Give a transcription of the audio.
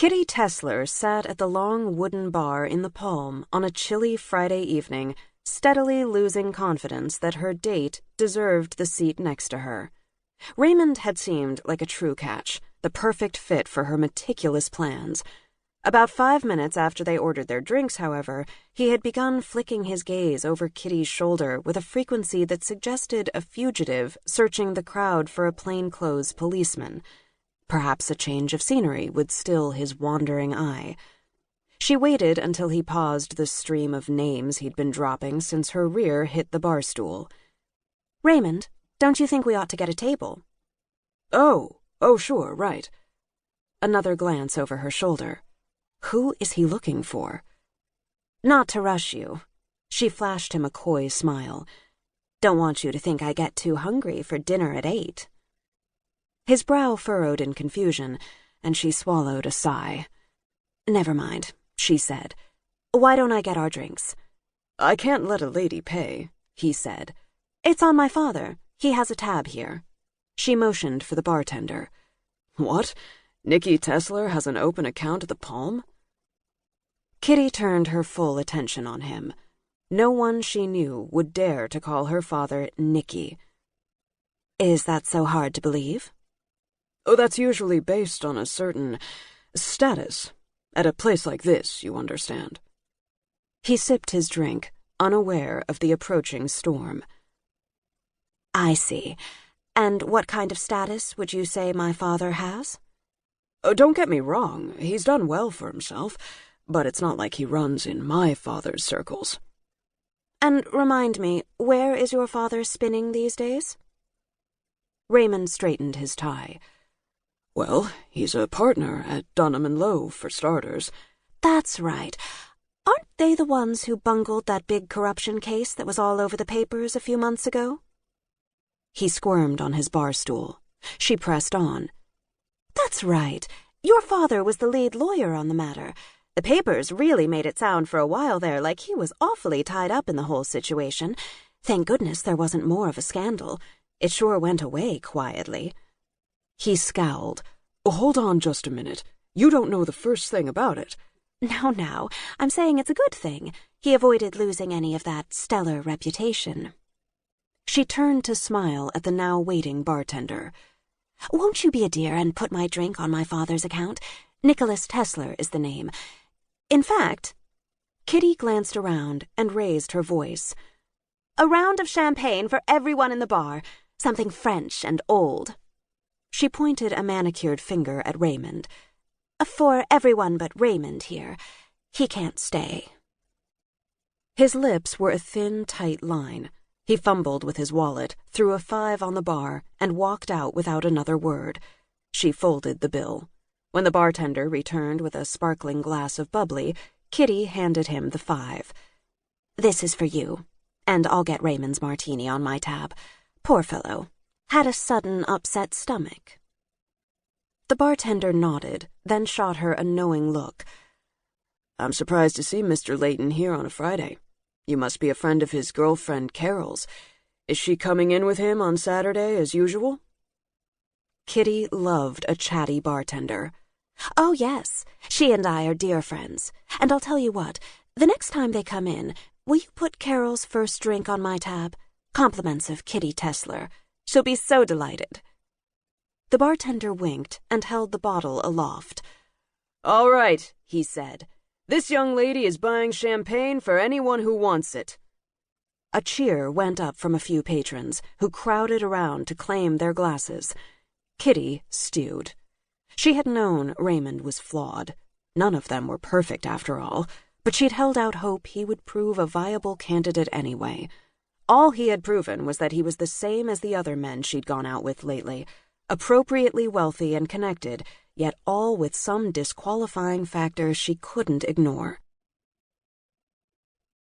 Kitty Tessler sat at the long wooden bar in the Palm on a chilly Friday evening, steadily losing confidence that her date deserved the seat next to her. Raymond had seemed like a true catch, the perfect fit for her meticulous plans. About 5 minutes after they ordered their drinks, however, he had begun flicking his gaze over Kitty's shoulder with a frequency that suggested a fugitive searching the crowd for a plainclothes policeman. Perhaps a change of scenery would still his wandering eye. She waited until he paused the stream of names he'd been dropping since her rear hit the bar stool. "Raymond, don't you think we ought to get a table?" Oh, sure, right." Another glance over her shoulder. Who is he looking for? "Not to rush you." She flashed him a coy smile. "Don't want you to think I get too hungry for dinner at 8. His brow furrowed in confusion, and she swallowed a sigh. "Never mind," she said. "Why don't I get our drinks?" "I can't let a lady pay," he said. "It's on my father. He has a tab here." She motioned for the bartender. "What? Nicky Tessler has an open account at the Palm?" Kitty turned her full attention on him. No one she knew would dare to call her father Nicky. "Is that so hard to believe?" "Oh, that's usually based on a certain status. At a place like this, you understand." He sipped his drink, unaware of the approaching storm. "I see. And what kind of status would you say my father has?" "Oh, don't get me wrong. He's done well for himself, but it's not like he runs in my father's circles." "And remind me, where is your father spinning these days?" Raymond straightened his tie. "Well, he's a partner at Dunham & Lowe, for starters." "That's right. Aren't they the ones who bungled that big corruption case that was all over the papers a few months ago?" He squirmed on his bar stool. She pressed on. "That's right. Your father was the lead lawyer on the matter. The papers really made it sound for a while there like he was awfully tied up in the whole situation. Thank goodness there wasn't more of a scandal. It sure went away quietly." He scowled. "Hold on just a minute. You don't know the first thing about it." No, I'm saying it's a good thing. He avoided losing any of that stellar reputation." She turned to smile at the now waiting bartender. "Won't you be a dear and put my drink on my father's account? Nicolas Tessler is the name. In fact—" Kitty glanced around and raised her voice. "A round of champagne for everyone in the bar. Something French and old." She pointed a manicured finger at Raymond. "For everyone but Raymond here. He can't stay." His lips were a thin, tight line. He fumbled with his wallet, threw a 5 on the bar, and walked out without another word. She folded the bill. When the bartender returned with a sparkling glass of bubbly, Kitty handed him the 5. "This is for you, and I'll get Raymond's martini on my tab. Poor fellow. Had a sudden upset stomach." The bartender nodded, then shot her a knowing look. "I'm surprised to see Mr. Layton here on a Friday. You must be a friend of his girlfriend Carol's. Is she coming in with him on Saturday as usual?" Kitty loved a chatty bartender. "Oh, yes. She and I are dear friends. And I'll tell you what, the next time they come in, will you put Carol's first drink on my tab? Compliments of Kitty Tessler. She'll be so delighted." The bartender winked and held the bottle aloft. "All right," he said. "This young lady is buying champagne for anyone who wants it." A cheer went up from a few patrons, who crowded around to claim their glasses. Kitty stewed. She had known Raymond was flawed. None of them were perfect, after all, but she'd held out hope he would prove a viable candidate anyway. All he had proven was that he was the same as the other men she'd gone out with lately, appropriately wealthy and connected, yet all with some disqualifying factor she couldn't ignore.